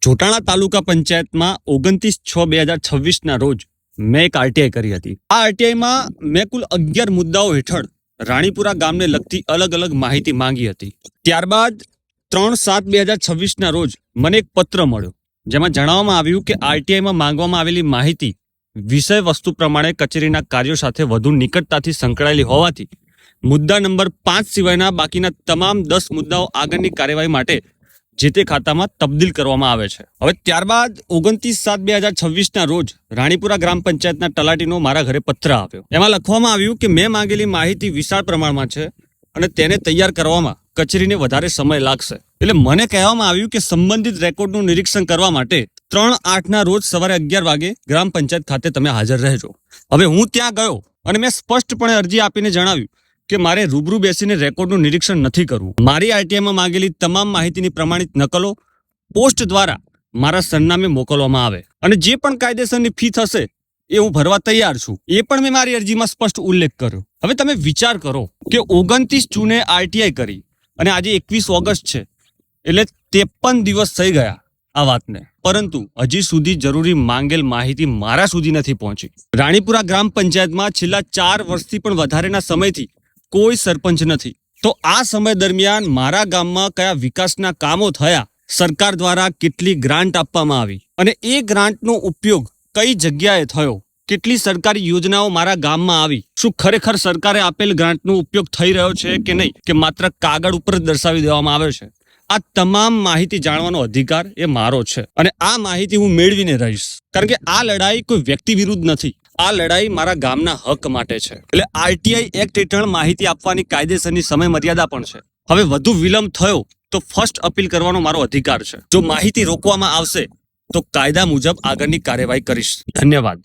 જોટાણા તાલુકા પંચાયતમાં 29/6/2026 રોજ મેં એક આરટીઆઈ કરી હતી. આ આરટીઆઈમાં મેં કુલ 11 મુદ્દાઓ હેઠળ રાણીપુરા ગામને લગતી અલગ અલગ માહિતી માંગી હતી. ત્યારબાદ 3/7/2026 રોજ મને એક પત્ર મળ્યો, જેમાં જણાવવામાં આવ્યું કે આરટીઆઈમાં માંગવામાં આવેલી માહિતી વિષય વસ્તુ પ્રમાણે કચેરીના કાર્યો સાથે વધુ નિકટતાથી સંકળાયેલી હોવાથી મુદ્દા નંબર 5 સિવાયના બાકીના તમામ 10 મુદ્દાઓ આગળની કાર્યવાહી માટે જે તે ખાતામાં તબદીલ કરવામાં આવે છે. હવે ત્યારબાદ 29/7/2026 રોજ રાણીપુરા ગ્રામ પંચાયતના તલાટીનો મારા ઘરે પત્ર આવ્યો. એમાં લખવામાં આવ્યું કે મેં માંગેલી માહિતી વિશાળ પ્રમાણમાં છે અને તેને તૈયાર કરવામાં કચેરીને વધારે સમય લાગશે. એટલે મને કહેવામાં આવ્યું કે સંબંધિત રેકોર્ડનું નિરીક્ષણ કરવા માટે 3/8 રોજ સવારે 11 વાગે ગ્રામ પંચાયત ખાતે તમે હાજર રહેજો. હવે હું ત્યાં ગયો અને મેં સ્પષ્ટપણે અરજી આપીને જણાવ્યું કે મારે રૂબરૂ બેસીને રેકોર્ડનું નિરીક્ષણ નથી કરવું. મારી આરટીઆઈમાં માંગેલી તમામ માહિતીની પ્રમાણિત નકલો પોસ્ટ દ્વારા મારા સરનામે મોકલવામાં આવે અને જે પણ કાયદેસરની ફી થશે એ હું ભરવા તૈયાર છું. એ પણ મેં મારી અરજીમાં સ્પષ્ટ ઉલ્લેખ કર્યો. હવે તમે વિચાર કરો કે 29 જૂને આરટીઆઈ કરી અને આજે 21 ઓગસ્ટ છે, એટલે 53 દિવસ થઈ ગયા આ વાતને, પરંતુ હજી સુધી જરૂરી માંગેલ માહિતી મારા સુધી નથી પહોંચી. રાણીપુરા ગ્રામ પંચાયતમાં છેલ્લા 4 વર્ષથી પણ વધારેના સમયથી કોઈ સરપંચ નથી. તો આ સમય દરમિયાન મારા ગામમાં કયા વિકાસના કામો થયા, સરકાર દ્વારા કેટલી ગ્રાન્ટ આપવામાં આવી અને એ ગ્રાન્ટનો ઉપયોગ કઈ જગ્યાએ થયો, કેટલી સરકારી યોજનાઓ મારા ગામમાં આવી, શું ખરેખર સરકારે આપેલ ગ્રાન્ટનો ઉપયોગ થઈ રહ્યો છે કે નહીં, કે માત્ર કાગળ ઉપર જ દર્શાવી દેવામાં આવે છે. આ તમામ માહિતી જાણવાનો અધિકાર એ મારો છે અને આ માહિતી હું મેળવીને રહીશ, કારણ કે આ લડાઈ કોઈ વ્યક્તિ વિરુદ્ધ નથી. આ લડાઈ મારા ગામના હક માટે છે. એટલે આરટીઆઈ એક્ટ હેઠળ માહિતી આપવાની કાયદેસરની સમય મર્યાદા પણ છે. હવે વધુ વિલંબ થયો તો ફર્સ્ટ અપીલ કરવાનો મારો અધિકાર છે. જો માહિતી રોકવામાં આવશે તો કાયદા મુજબ આગળની કાર્યવાહી કરીશ. ધન્યવાદ.